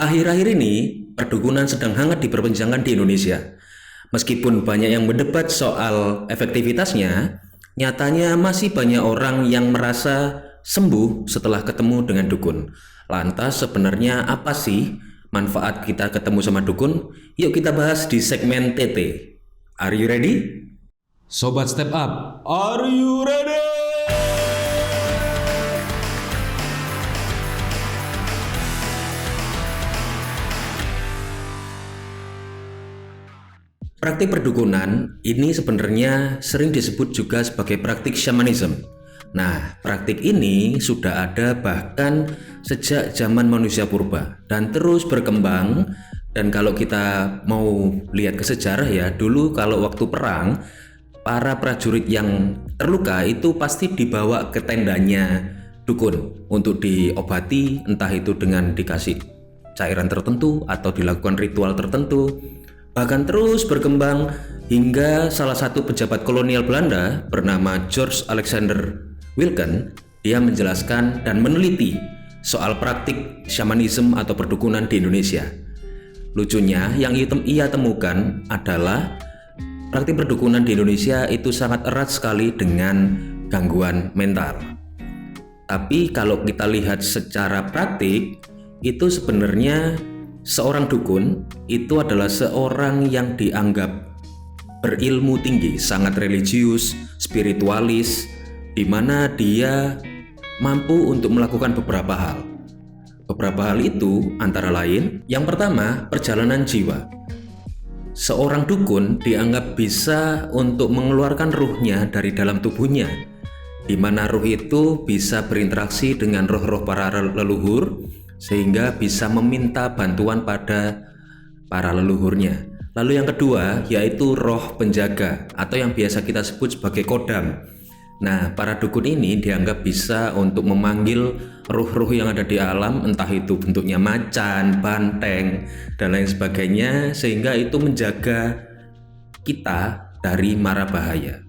Akhir-akhir ini, perdukunan sedang hangat diperbincangkan di Indonesia. Meskipun banyak yang mendebat soal efektivitasnya, nyatanya masih banyak orang yang merasa sembuh setelah ketemu dengan dukun. Lantas sebenarnya apa sih manfaat kita ketemu sama dukun? Yuk kita bahas di segmen TT. Are you ready? Sobat Step Up, are you ready? Praktik perdukunan ini sebenarnya sering disebut juga sebagai praktik shamanism. Nah, praktik ini sudah ada bahkan sejak zaman manusia purba dan terus berkembang. Dan kalau kita mau lihat ke sejarah ya, dulu kalau waktu perang, para prajurit yang terluka itu pasti dibawa ke tendanya dukun untuk diobati, entah itu dengan dikasih cairan tertentu atau dilakukan ritual tertentu. Bahkan terus berkembang hingga salah satu pejabat kolonial Belanda bernama George Alexander Wilken, dia menjelaskan dan meneliti soal praktik shamanism atau perdukunan di Indonesia. Lucunya yang ia temukan adalah praktik perdukunan di Indonesia itu sangat erat sekali dengan gangguan mental. Tapi kalau kita lihat secara praktik, itu sebenarnya seorang dukun itu adalah seorang yang dianggap berilmu tinggi, sangat religius, spiritualis, di mana dia mampu untuk melakukan beberapa hal. Beberapa hal itu antara lain, yang pertama, perjalanan jiwa. Seorang dukun dianggap bisa untuk mengeluarkan ruhnya dari dalam tubuhnya, di mana ruh itu bisa berinteraksi dengan roh-roh para leluhur, sehingga bisa meminta bantuan pada para leluhurnya. Lalu yang kedua yaitu roh penjaga atau yang biasa kita sebut sebagai kodam. Nah, para dukun ini dianggap bisa untuk memanggil ruh-ruh yang ada di alam, entah itu bentuknya macan, banteng, dan lain sebagainya, sehingga itu menjaga kita dari mara bahaya.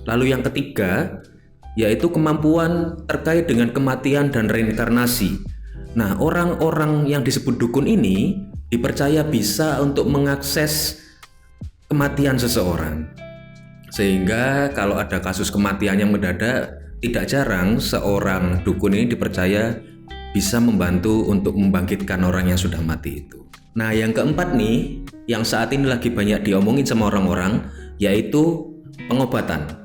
Lalu yang ketiga yaitu kemampuan terkait dengan kematian dan reinkarnasi. Nah, orang-orang yang disebut dukun ini dipercaya bisa untuk mengakses kematian seseorang. Sehingga kalau ada kasus kematian yang mendadak, tidak jarang seorang dukun ini dipercaya bisa membantu untuk membangkitkan orang yang sudah mati itu. Nah, yang keempat nih, yang saat ini lagi banyak diomongin sama orang-orang, yaitu pengobatan.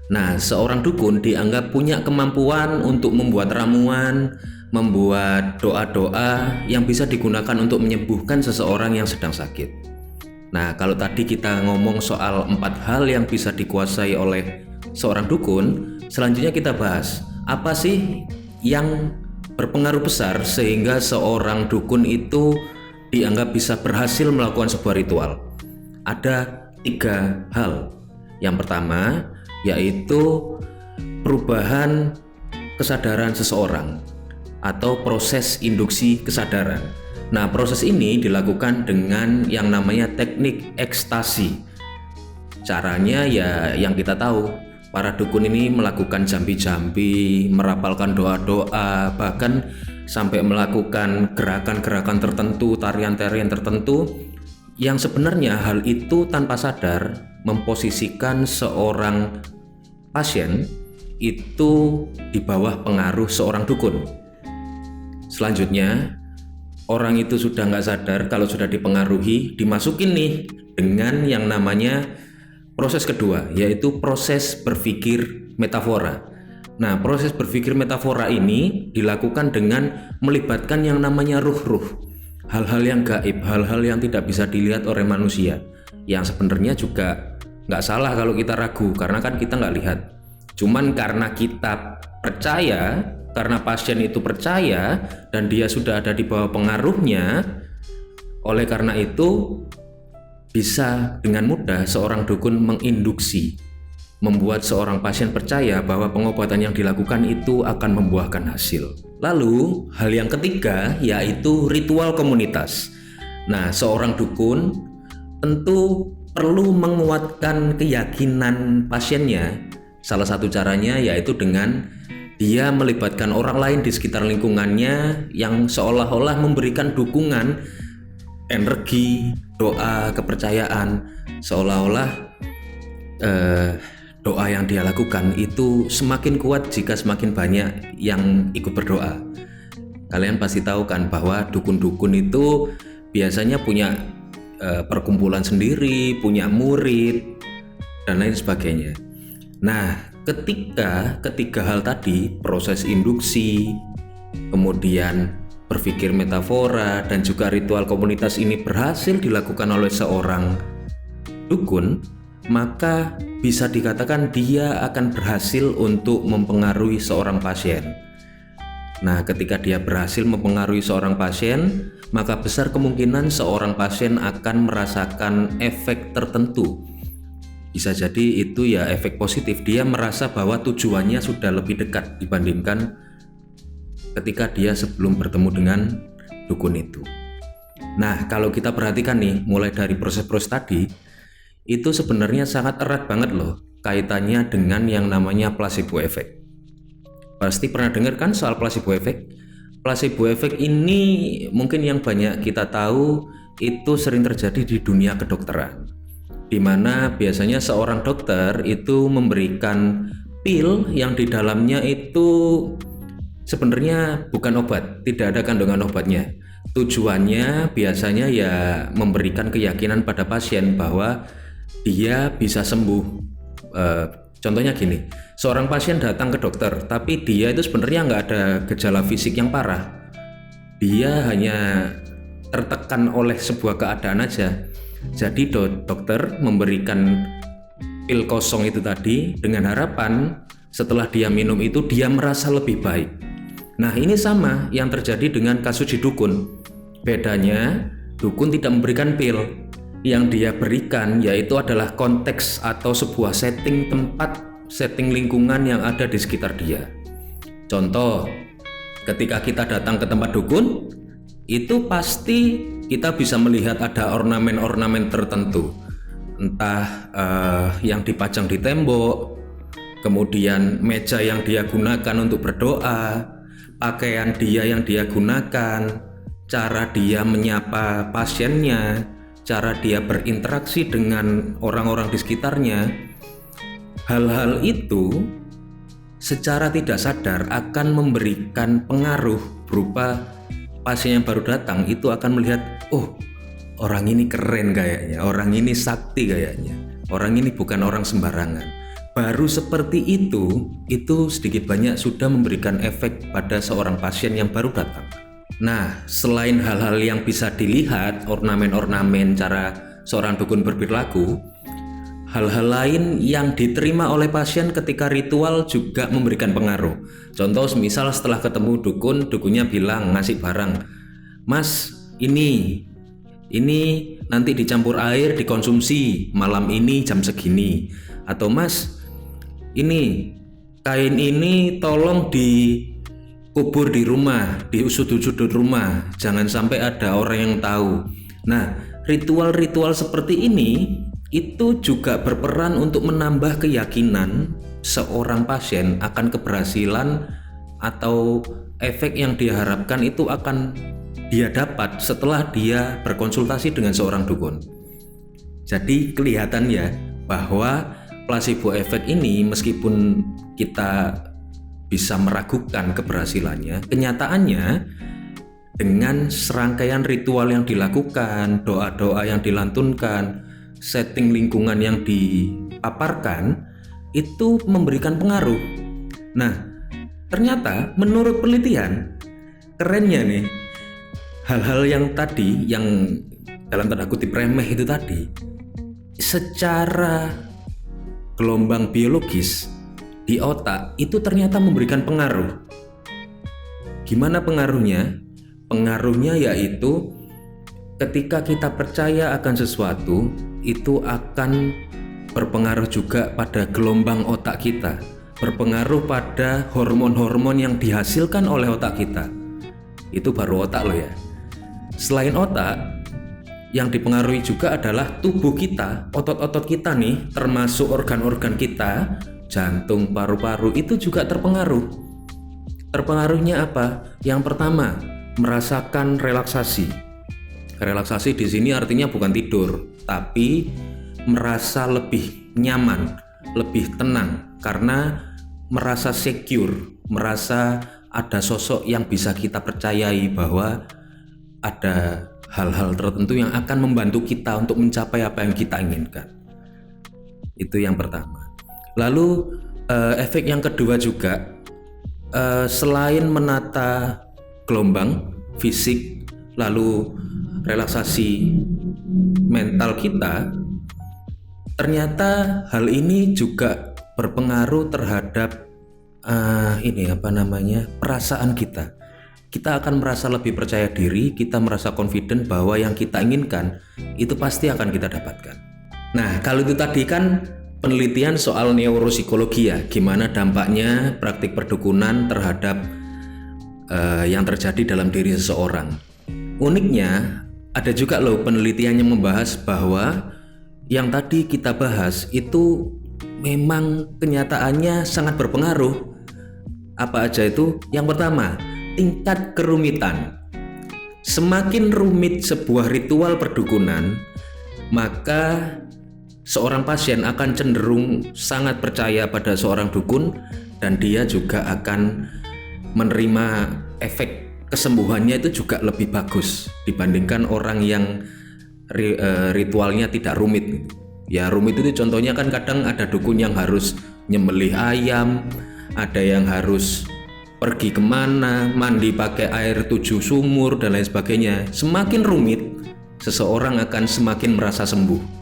Nah, seorang dukun dianggap punya kemampuan untuk membuat ramuan, membuat doa-doa yang bisa digunakan untuk menyembuhkan seseorang yang sedang sakit. Nah, kalau tadi kita ngomong soal 4 hal yang bisa dikuasai oleh seorang dukun, selanjutnya kita bahas apa sih yang berpengaruh besar sehingga seorang dukun itu dianggap bisa berhasil melakukan sebuah ritual. Ada 3 hal. Yang pertama yaitu perubahan kesadaran seseorang atau proses induksi kesadaran. Nah, proses ini dilakukan dengan yang namanya teknik ekstasi. Caranya ya yang kita tahu, para dukun ini melakukan jampi-jampi, merapalkan doa-doa, bahkan sampai melakukan gerakan-gerakan tertentu, tarian-tarian tertentu, yang sebenarnya hal itu tanpa sadar memposisikan seorang pasien itu di bawah pengaruh seorang dukun. Selanjutnya, orang itu sudah nggak sadar kalau sudah dipengaruhi, dimasukin nih dengan yang namanya proses kedua, yaitu proses berpikir metafora. Nah, proses berpikir metafora ini dilakukan dengan melibatkan yang namanya ruh-ruh, hal-hal yang gaib, hal-hal yang tidak bisa dilihat oleh manusia, yang sebenarnya juga nggak salah kalau kita ragu, karena kan kita nggak lihat. Cuman karena kita percaya, karena pasien itu percaya dan dia sudah ada di bawah pengaruhnya, oleh karena itu bisa dengan mudah seorang dukun menginduksi, membuat seorang pasien percaya bahwa pengobatan yang dilakukan itu akan membuahkan hasil. Lalu hal yang ketiga yaitu ritual komunitas. Nah, seorang dukun tentu perlu menguatkan keyakinan pasiennya. Salah satu caranya yaitu dengan Dia melibatkan orang lain di sekitar lingkungannya yang seolah-olah memberikan dukungan, energi, doa, kepercayaan, seolah-olah doa yang dia lakukan itu semakin kuat jika semakin banyak yang ikut berdoa. Kalian pasti tahu kan bahwa dukun-dukun itu biasanya punya perkumpulan sendiri, punya murid, dan lain sebagainya. Nah, ketiga hal tadi, proses induksi, kemudian berpikir metafora, dan juga ritual komunitas ini berhasil dilakukan oleh seorang dukun, maka bisa dikatakan dia akan berhasil untuk mempengaruhi seorang pasien. Nah, ketika dia berhasil mempengaruhi seorang pasien, maka besar kemungkinan seorang pasien akan merasakan efek tertentu. Bisa jadi itu ya efek positif, dia merasa bahwa tujuannya sudah lebih dekat dibandingkan ketika dia sebelum bertemu dengan dukun itu. Nah, kalau kita perhatikan nih, mulai dari proses-proses tadi, itu sebenarnya sangat erat banget loh kaitannya dengan yang namanya placebo effect. Pasti pernah dengar kan soal placebo effect? Placebo effect ini mungkin yang banyak kita tahu itu sering terjadi di dunia kedokteran, di mana biasanya seorang dokter itu memberikan pil yang di dalamnya itu sebenarnya bukan obat, tidak ada kandungan obatnya. Tujuannya biasanya ya memberikan keyakinan pada pasien bahwa dia bisa sembuh. Contohnya gini, seorang pasien datang ke dokter, tapi dia itu sebenarnya nggak ada gejala fisik yang parah. Dia hanya tertekan oleh sebuah keadaan aja. Jadi dokter memberikan pil kosong itu tadi dengan harapan setelah dia minum itu dia merasa lebih baik. Nah, ini sama yang terjadi dengan kasus di dukun. Bedanya, dukun tidak memberikan pil. Yang dia berikan yaitu adalah konteks atau sebuah setting tempat, setting lingkungan yang ada di sekitar dia. Contoh, ketika kita datang ke tempat dukun, itu pasti kita bisa melihat ada ornamen-ornamen tertentu, entah yang dipajang di tembok, kemudian meja yang dia gunakan untuk berdoa, pakaian dia yang dia gunakan, cara dia menyapa pasiennya, cara dia berinteraksi dengan orang-orang di sekitarnya. Hal-hal itu secara tidak sadar akan memberikan pengaruh berupa pasien yang baru datang itu akan melihat, oh orang ini keren kayaknya, orang ini sakti kayaknya, orang ini bukan orang sembarangan. Baru seperti itu sedikit banyak sudah memberikan efek pada seorang pasien yang baru datang. Nah, selain hal-hal yang bisa dilihat, ornamen-ornamen cara seorang dukun berperilaku, hal-hal lain yang diterima oleh pasien ketika ritual juga memberikan pengaruh. Contoh, misal setelah ketemu dukun, dukunnya bilang, ngasih barang, "Mas, ini nanti dicampur air dikonsumsi malam ini jam segini." Atau, "Mas, ini kain ini tolong kubur di rumah, di sudut-sudut rumah, jangan sampai ada orang yang tahu." Nah, ritual-ritual seperti ini itu juga berperan untuk menambah keyakinan seorang pasien akan keberhasilan atau efek yang diharapkan itu akan dia dapat setelah dia berkonsultasi dengan seorang dukun. Jadi kelihatan ya bahwa placebo effect ini meskipun kita bisa meragukan keberhasilannya, kenyataannya dengan serangkaian ritual yang dilakukan, doa-doa yang dilantunkan, setting lingkungan yang dipaparkan, itu memberikan pengaruh. Nah, ternyata menurut penelitian, kerennya nih, hal-hal yang tadi, yang dalam tanda kutip remeh itu tadi, secara gelombang biologis di otak itu ternyata memberikan pengaruh. Gimana pengaruhnya? Pengaruhnya yaitu ketika kita percaya akan sesuatu, itu akan berpengaruh juga pada gelombang otak kita, berpengaruh pada hormon-hormon yang dihasilkan oleh otak kita. Itu baru otak loh ya. Selain otak, yang dipengaruhi juga adalah tubuh kita, otot-otot kita nih, termasuk organ-organ kita, jantung, paru-paru itu juga terpengaruh. Terpengaruhnya apa? Yang pertama, merasakan relaksasi. Relaksasi di sini artinya bukan tidur, tapi merasa lebih nyaman, lebih tenang karena merasa secure, merasa ada sosok yang bisa kita percayai bahwa ada hal-hal tertentu yang akan membantu kita untuk mencapai apa yang kita inginkan. Itu yang pertama. Lalu efek yang kedua juga, selain menata gelombang fisik, lalu relaksasi mental kita, ternyata hal ini juga berpengaruh terhadap perasaan kita. Kita akan merasa lebih percaya diri, kita merasa confident bahwa yang kita inginkan itu pasti akan kita dapatkan. Nah, kalau itu tadi kan penelitian soal neuropsikologi ya, gimana dampaknya praktik perdukunan terhadap yang terjadi dalam diri seseorang. Uniknya, ada juga loh penelitian yang membahas bahwa yang tadi kita bahas itu memang kenyataannya sangat berpengaruh. Apa aja itu? Yang pertama, tingkat kerumitan. Semakin rumit sebuah ritual perdukunan, maka seorang pasien akan cenderung sangat percaya pada seorang dukun dan dia juga akan menerima efek kesembuhannya itu juga lebih bagus dibandingkan orang yang ritualnya tidak rumit. Ya, rumit itu contohnya kan kadang ada dukun yang harus nyembelih ayam, ada yang harus pergi kemana, mandi pakai air 7 sumur dan lain sebagainya. Semakin rumit, seseorang akan semakin merasa sembuh.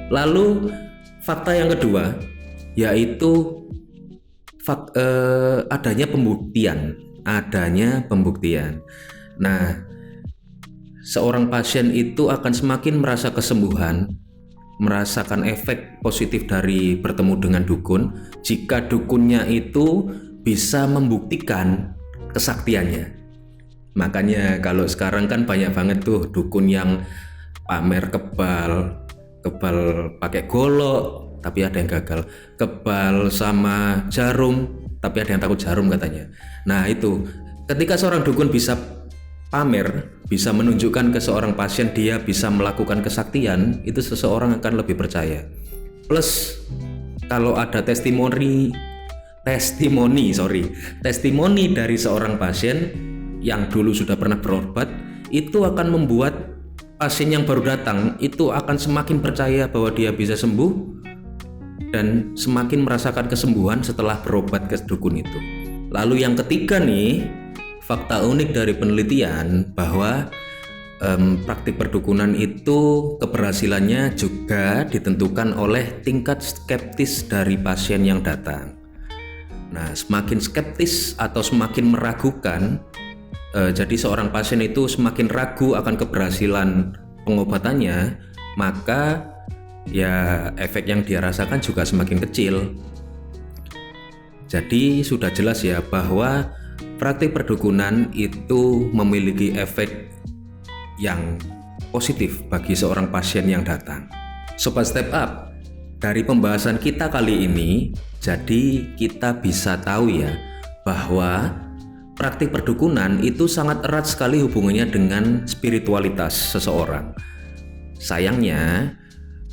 Lalu fakta yang kedua yaitu adanya pembuktian. Nah, seorang pasien itu akan semakin merasa kesembuhan, merasakan efek positif dari bertemu dengan dukun jika dukunnya itu bisa membuktikan kesaktiannya. Makanya kalau sekarang kan banyak banget tuh dukun yang pamer kebal pakai golok tapi ada yang gagal, kebal sama jarum tapi ada yang takut jarum katanya. Nah, itu ketika seorang dukun bisa pamer, bisa menunjukkan ke seorang pasien dia bisa melakukan kesaktian, itu seseorang akan lebih percaya. Plus kalau ada testimoni dari seorang pasien yang dulu sudah pernah berobat, itu akan membuat pasien yang baru datang itu akan semakin percaya bahwa dia bisa sembuh dan semakin merasakan kesembuhan setelah berobat ke dukun itu. Lalu yang ketiga nih, fakta unik dari penelitian bahwa praktik perdukunan itu keberhasilannya juga ditentukan oleh tingkat skeptis dari pasien yang datang. Nah, semakin skeptis atau semakin meragukan, jadi seorang pasien itu semakin ragu akan keberhasilan pengobatannya, maka ya efek yang dia rasakan juga semakin kecil. Jadi sudah jelas ya bahwa praktik perdukunan itu memiliki efek yang positif bagi seorang pasien yang datang. Sobat Step Up, dari pembahasan kita kali ini, jadi kita bisa tahu ya bahwa praktik perdukunan itu sangat erat sekali hubungannya dengan spiritualitas seseorang. Sayangnya,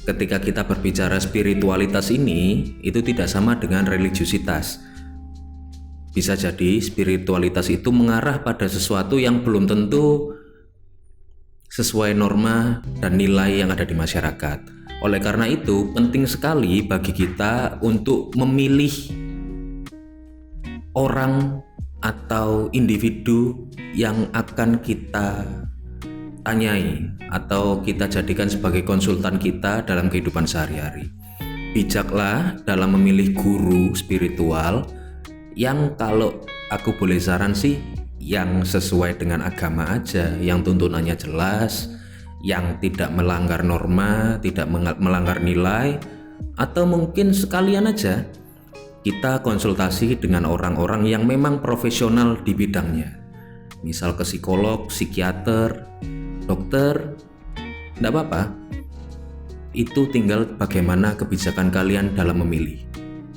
ketika kita berbicara spiritualitas ini, itu tidak sama dengan religiusitas. Bisa jadi spiritualitas itu mengarah pada sesuatu yang belum tentu sesuai norma dan nilai yang ada di masyarakat. Oleh karena itu, penting sekali bagi kita untuk memilih orang atau individu yang akan kita tanyai atau kita jadikan sebagai konsultan kita dalam kehidupan sehari-hari. Bijaklah dalam memilih guru spiritual yang kalau aku boleh saran sih yang sesuai dengan agama aja, yang tuntunannya jelas, yang tidak melanggar norma, tidak melanggar nilai, atau mungkin sekalian aja kita konsultasi dengan orang-orang yang memang profesional di bidangnya, misal ke psikolog, psikiater, dokter, enggak apa-apa. Itu tinggal bagaimana kebijakan kalian dalam memilih.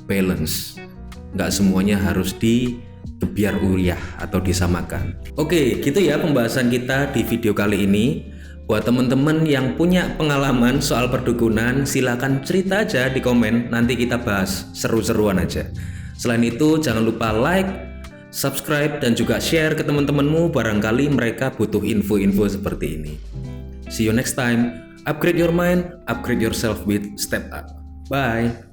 Balance, enggak semuanya harus gebyar uyah atau disamakan. Oke, gitu ya pembahasan kita di video kali ini. Buat teman-teman yang punya pengalaman soal perdukunan, silakan cerita aja di komen, nanti kita bahas seru-seruan aja. Selain itu, jangan lupa like, subscribe, dan juga share ke teman-temanmu, barangkali mereka butuh info-info seperti ini. See you next time. Upgrade your mind, upgrade yourself with Step Up. Bye.